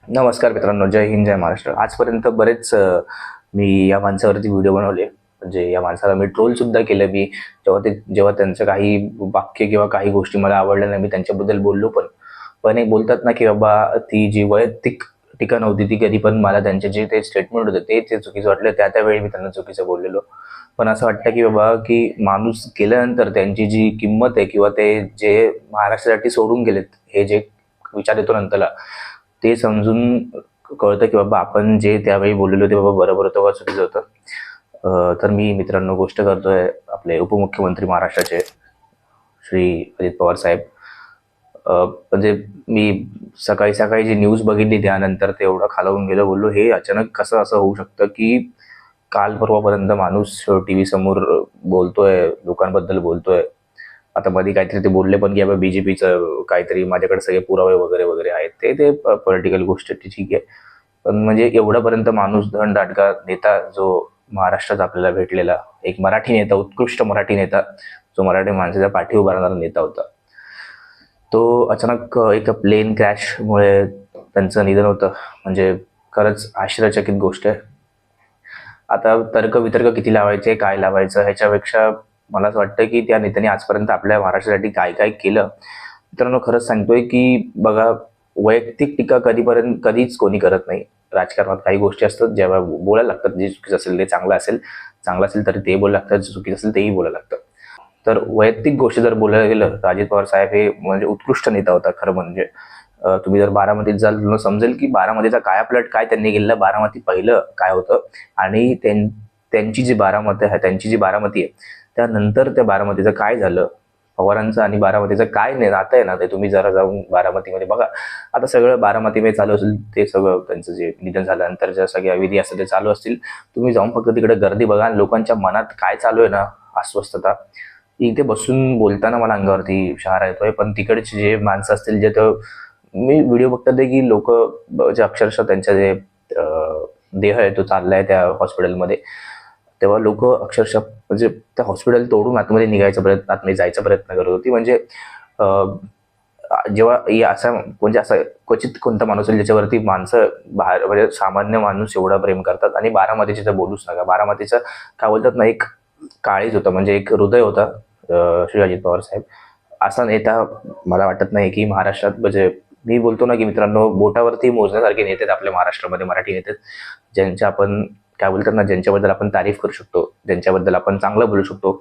नमस्कार मित्रांनो, जय हिंद, जय महाराष्ट्र. आजपर्यंत बरेच मी या माणसावरती व्हिडिओ बनवले. म्हणजे या माणसाला मी ट्रोल सुद्धा केलं. मी जेव्हा त्यांचं काही वाक्य किंवा काही गोष्टी मला आवडल्या नाही, मी त्यांच्याबद्दल बोललो पण. पण एक बोलतात ना, की बाबा ती जी वैयक्तिक टीका नव्हती ती कधी, पण मला त्यांचे जे ते स्टेटमेंट होते ते चुकीचं वाटलं. त्यावेळी मी त्यांना चुकीचं बोललेलो. पण असं वाटतं, की बाबा की माणूस गेल्यानंतर त्यांची जी किंमत आहे किंवा ते जे महाराष्ट्रासाठी सोडून गेलेत, हे जे विचार येतो नंतरला, ते समजून कळतं की बाबा आपण जे त्यावेळी बोललेलो ते बाबा बरोबर होतं का चुकीचं होतं. तर मी मित्रांनो गोष्ट करतोय आपले उपमुख्यमंत्री महाराष्ट्राचे श्री अजित पवार साहेब. म्हणजे मी सकाळी सकाळी जी न्यूज बघितली त्यानंतर ते एवढं खालावून गेलं. बोललो हे अचानक कसं असं होऊ शकतं की काल परवापर्यंत माणूस टीव्ही समोर बोलतोय, लोकांबद्दल बोलतोय. आता मध्ये काहीतरी ते बोलले पण की बाबा बीजेपीचं काहीतरी माझ्याकडे सगळे पुरावे वगैरे वगैरे आहेत. ते ते पॉलिटिकल गोष्ट ती ठीक आहे. पण म्हणजे एवढापर्यंत माणूस धनदाटका नेता जो महाराष्ट्रात आपल्याला भेटलेला, एक मराठी नेता, उत्कृष्ट मराठी नेता, जो मराठी माणसाच्या पाठी उभारणारा नेता होता, तो अचानक एका प्लेन क्रॅशमुळे त्यांचं निधन होतं. म्हणजे खरंच आश्चर्यचकित गोष्ट आहे. आता तर्क-वितर्क किती लावायचे, काय लावायचं ह्याच्यापेक्षा मला असं वाटतं, की त्या नेत्याने आजपर्यंत आपल्या महाराष्ट्रासाठी काय-काय केलं. मित्रांनो खरंच सांगतोय, की बघा वैयक्तिक टीका कधीच कोणी करत नाही. राजकारणात काही गोष्टी असतात जेव्हा बोलायला लागतात. जे चुकीचं असेल ते चांगलं असेल तर ते बोलायला लागतात, जे चुकीचं असेल तेही बोलायला लागतं. तर वैयक्तिक गोष्टी जर बोलायला गेलं तर अजित पवार साहेब हे म्हणजे उत्कृष्ट नेता होता खरं म्हणजे. तुम्ही जर बारामतीत जाल तुम्हाला समजेल की बारामतीचा कायापालट काय त्यांनी केलेलं, बारामती पहिलं काय होतं आणि त्यांची जी बारामती आहे त्यानंतर त्या बारामतीचं काय झालं, पवारांचं आणि बारामतीचं काय नातं आहे ना, ते तुम्ही जरा जाऊन बारामतीमध्ये बघा. आता सगळं बारामतीमध्ये चालू असेल, ते सगळं त्यांचं जे निधन झाल्यानंतर ज्या सगळ्या विधी असतात ते चालू असतील. तुम्ही जाऊन फक्त तिकडे गर्दी बघा आणि लोकांच्या मनात काय चालू आहे ना, अस्वस्थता. इथे बसून बोलताना मला अंगावरती शहारा येतोय. पण तिकडचे जे माणसं असतील जे तर मी व्हिडिओ बघतात आहे की लोक जे अक्षरशः त्यांच्या जे देह आहे तो चाललाय त्या हॉस्पिटलमध्ये, तेव्हा लोक अक्षरशः म्हणजे त्या हॉस्पिटल तोडून आतमध्ये जायचा प्रयत्न करत होती. म्हणजे अं, जेव्हा असा म्हणजे असा क्वचित कोणता माणूस आहे ज्याच्यावरती माणसं बाहेर म्हणजे सामान्य माणूस एवढा प्रेम करतात. आणि बारामतीची तर बोलूच नका. बारामतीचं काय बोलतात ना, एक काळीज होता, म्हणजे एक हृदय होता श्री अजित पवार साहेब. असा नेता मला वाटत नाही की महाराष्ट्रात, म्हणजे मी बोलतो ना की मित्रांनो बोटावरती मोजण्यासारखे नेते आहेत आपल्या महाराष्ट्रामध्ये, मराठी नेते, ज्यांच्या आपण काय बोलतात ना, ज्यांच्याबद्दल आपण तारीफ करू शकतो, ज्यांच्याबद्दल आपण चांगलं बोलू शकतो,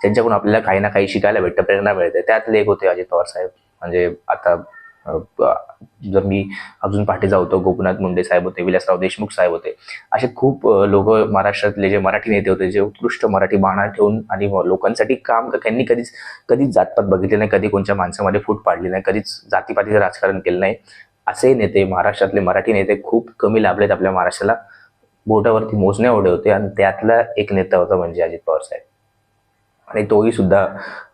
ज्यांच्याकडून आपल्याला काही ना काही शिकायला भेटतं, प्रेरणा मिळते. त्यातले एक होते अजित पवार साहेब. म्हणजे आता अ, जर मी अजून पाठी जाऊ तर गोपीनाथ मुंडे साहेब होते, विलासराव देशमुख साहेब होते. असे खूप लोक महाराष्ट्रातले जे मराठी नेते होते, जे उत्कृष्ट मराठी बाणा ठेवून आणि लोकांसाठी काम त्यांनी कधीच कधीच जातपात बघितले नाही, कधी कोणत्या माणसामध्ये फूट पाडली नाही, कधीच जातीपातीचं राजकारण केलं नाही. असे नेते महाराष्ट्रातले मराठी नेते खूप कमी लाभलेत आपल्या महाराष्ट्राला. बोटावरती मोजण्या एवढे होते आणि त्यातला एक नेता होता म्हणजे अजित पवार साहेब. आणि तोही सुद्धा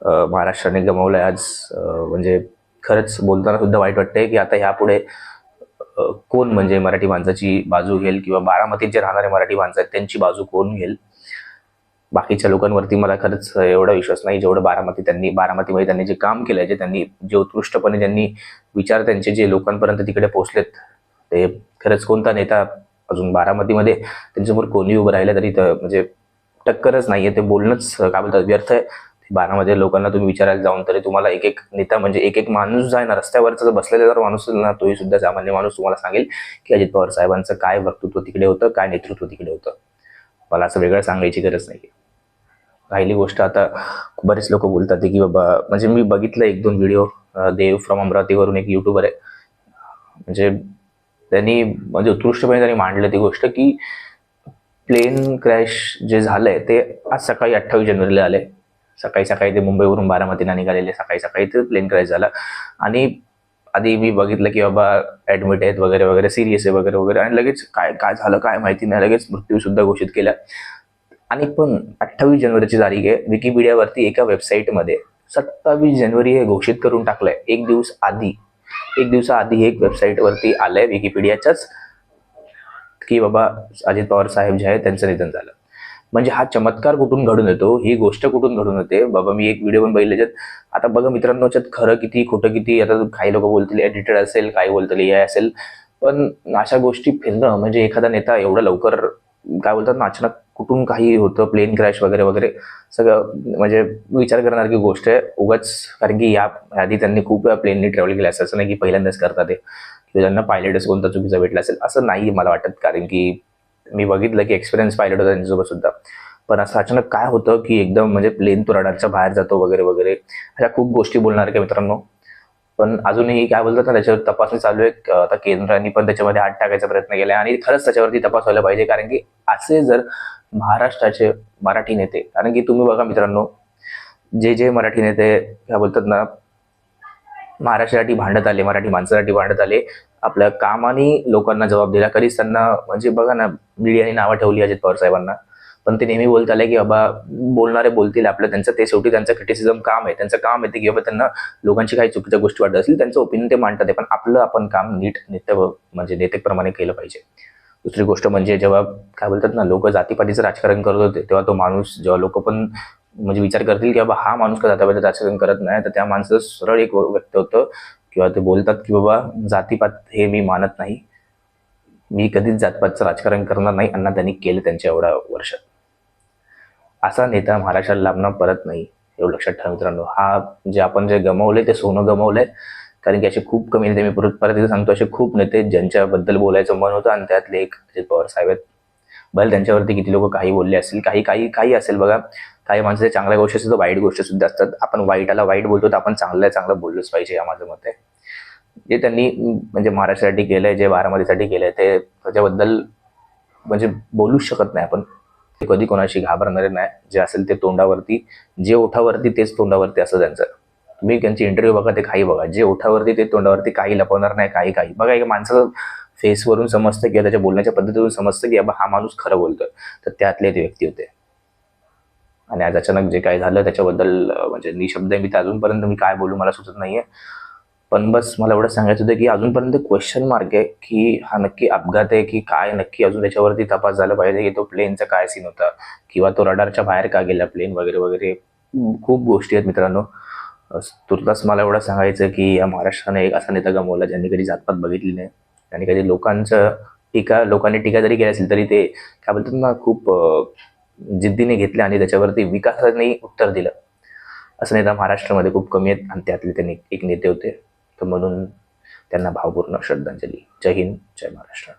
महाराष्ट्राने गमावलाय आज. म्हणजे खरंच बोलताना सुद्धा वाईट वाटतंय की आता ह्यापुढे कोण म्हणजे मराठी माणसाची बाजू घेईल किंवा बारामतीत जे राहणारे मराठी माणसं आहेत त्यांची बाजू कोण घेईल. बाकीच्या लोकांवरती मला खरंच एवढा विश्वास नाही जेवढं बारामतीमध्ये त्यांनी जे काम केलंय, जे उत्कृष्टपणे ज्यांनी विचार त्यांचे जे लोकांपर्यंत तिकडे पोहोचलेत, ते खरंच कोणता नेता अजून बारामतीमध्ये त्यांच्यासमोर कोणी उभं राहिलं तरी म्हणजे टक्करच नाहीये. ते बोलणंच काय बोलतात व्यर्थ आहे. बारामध्ये लोकांना तुम्ही विचारायला जाऊन तरी तुम्हाला एक एक नेता म्हणजे एक एक माणूस जो आहे ना, रस्त्यावरचा जर बसलेला जर माणूस असेल ना, तोही सुद्धा सामान्य माणूस तुम्हाला सांगेल की अजित पवार साहेबांचं काय वक्तृत्व तिकडे होतं, काय नेतृत्व तिकडे होतं. मला असं वेगळं सांगायची गरज नाही. राहिली गोष्ट आता बरेच लोक बोलतात की बाबा, म्हणजे मी बघितलं एक दोन व्हिडिओ. देव फ्रॉम अमरावतीवरून एक युट्यूबर आहे. म्हणजे त्यांनी म्हणजे उत्कृष्टपणे त्यांनी मांडलं ती गोष्ट की प्लेन क्रॅश जे झालंय ते आज सकाळी 28 जानेवारीला आले. सकाळी सकाळी ते मुंबईवरून बारामतीला निघालेले, सकाळी सकाळी ते प्लेन क्रॅश झाला. आणि आधी मी बघितलं की बाबा ऍडमिट आहेत वगैरे वगैरे, सिरियस आहे वगैरे वगैरे, आणि लगेच काय काय झालं काय माहिती नाही, लगेच मृत्यू सुद्धा घोषित केला. आणि पण 28 जानेवारीची तारीख आहे. विकिपीडियावरती एका वेबसाईटमध्ये 27 जानेवारी हे घोषित करून टाकलंय. एक दिवसाआधी एक वेबसाईटवरती आलंय विकिपीडियाच्याच की बाबा अजित पवार साहेब जे आहेत त्यांचं निधन झालं. म्हणजे हा चमत्कार कुठून घडून येतो, ही गोष्ट कुठून घडून येते बाबा. मी एक व्हिडिओ पण बघितले ज्यात आता बघा मित्रांनो, याच्यात खरं किती खोटं किती, आता काही लोक बोलतील एडिटेड असेल, काही बोलतील ए असेल. पण अशा गोष्टी फिरणं म्हणजे एखादा नेता एवढं लवकर काय बोलतात ना, अचानक कुठून काही होतं, प्लेन क्रॅश वगैरे वगैरे सगळं म्हणजे विचार करण्यासारखी गोष्ट आहे उगाच. कारण की या आधी त्यांनी खूप वेळा प्लेननी ट्रॅव्हल केलं असेल, असं नाही की पहिल्यांदाच करतात ते किंवा त्यांना पायलटच कोणता चुकीचा भेटला असेल असं नाही मला वाटत. कारण की मी बघितलं की एक्सपिरियन्स पायलट होता त्यांच्यासोबत सुद्धा. पण असं अचानक काय होतं की एकदम म्हणजे प्लेन तो रडारच्या बाहेर जातो वगैरे वगैरे, अशा खूप गोष्टी बोलणार का मित्रांनो. पण अजूनही काय बोलतात ना, त्याच्यावर तपासणी चालू आहे. आता केंद्राने पण त्याच्यामध्ये हात टाकायचा प्रयत्न केला आणि खरंच त्याच्यावरती तपास व्हायला पाहिजे. कारण की असे जर महाराष्ट्राचे मराठी नेते, कारण की तुम्ही बघा मित्रांनो, जे जे मराठी नेते काय बोलतात ना, महाराष्ट्रासाठी भांडत आले, मराठी माणसासाठी भांडत आले, आपल्या कामाने लोकांना जबाब दिला. कधीच त्यांना म्हणजे बघा ना, मीडियाने नावं ठेवली अजित पवार साहेबांना, पण ते नेहमी बोलत आले की बाबा बोलणारे बोलतील आपलं, त्यांचं ते शेवटी त्यांचं क्रिटिसिझम काम आहे, त्यांचं काम आहे ते की बाबा त्यांना लोकांची काही चुकीच्या गोष्टी वाटत असतील त्यांचं ओपिनियन ते मांडतात आहे, पण आपलं आपण काम नीट म्हणजे नेतेप्रमाणे केलं पाहिजे. दुसरी गोष्ट म्हणजे जेव्हा काय बोलतात ना, लोक जातीपातीचं राजकारण करत होते तेव्हा तो माणूस, जेव्हा लोक पण म्हणजे विचार करतील की बाबा हा माणूस का जातीपातीचं राजकारण करत नाही, तर त्या माणसाचं सरळ एक व्यक्त होतं किंवा ते बोलतात की बाबा जातीपात हे मी मानत नाही, मी कधीच जातपातचं राजकारण करणार नाही, अण्णा त्यांनी केलं त्यांच्या एवढ्या वर्षात. असा नेता महाराष्ट्राला लाभणार परत नाही, एवढं लक्षात ठेवा मित्रांनो. हा जे आपण जे गमावले ते सोनं गमावलंय. कारण की असे खूप कमी नेते, मी परत परत एकदा सांगतो, असे खूप नेते आहेत ज्यांच्याबद्दल बोलायचं मन होतं आणि त्यातले एक अजित पवार साहेब आहेत. भले त्यांच्यावरती किती लोक काही बोलले असतील, काही काही काही असेल बघा, काही माणसाच्या चांगल्या गोष्टी असतात, वाईट गोष्टी सुद्धा असतात. आपण वाईटाला वाईट बोलतो तर आपण चांगल्या चांगलं बोललंच पाहिजे, या माझं मत आहे. जे त्यांनी म्हणजे महाराष्ट्रासाठी केलंय, जे बारामतीसाठी केलंय, ते त्याच्याबद्दल म्हणजे बोलूच शकत नाही आपण. ते कधी कोणाशी घाबरणारे नाही. जे असेल ते तोंडावरती, जे ओठावरती तेच तोंडावरती असं त्यांचं. तुम्ही त्यांची इंटरव्ह्यू बघा, ते काही बघा, जे ओठावरती ते तोंडावरती, काही लपवणार नाही, काही काही बघा. एक माणसाचं फेसवरून समजतं किंवा त्याच्या बोलण्याच्या पद्धतीवरून समजतं की बाबा हा माणूस खरं बोलतोय, तर त्यातले ते व्यक्ती होते. आणि आज अचानक जे काय झालं त्याच्याबद्दल म्हणजे निशब्द आहे मी, तर अजूनपर्यंत मी काय बोलू मला सुचत नाहीये. पण बस मला एवढं सांगायचं होतं की अजूनपर्यंत क्वेश्चन मार्क आहे की हा नक्की अपघात आहे की काय नक्की. अजून त्याच्यावरती तपास झाला पाहिजे की तो प्लेनचा काय सीन होता किंवा तो रडारच्या बाहेर का गेला प्लेन वगैरे वगैरे. खूप गोष्टी आहेत मित्रांनो. तुर्तास मला एवढं सांगायचं की या महाराष्ट्राने एक असा नेता गमावला ज्यांनी कधी जातपात बघितली नाही आणि कधी लोकांचं लोकांनी टीका जरी केली असेल तरी ते काय बोलतात ना, खूप जिद्दीने घेतले आणि त्याच्यावरती विकासाने उत्तर दिलं. असं नेता महाराष्ट्रामध्ये खूप कमी आहेत आणि त्यातले त्यांनी एक नेते होते. तर म्हणून त्यांना भावपूर्ण श्रद्धांजली. जय हिंद, जय महाराष्ट्र.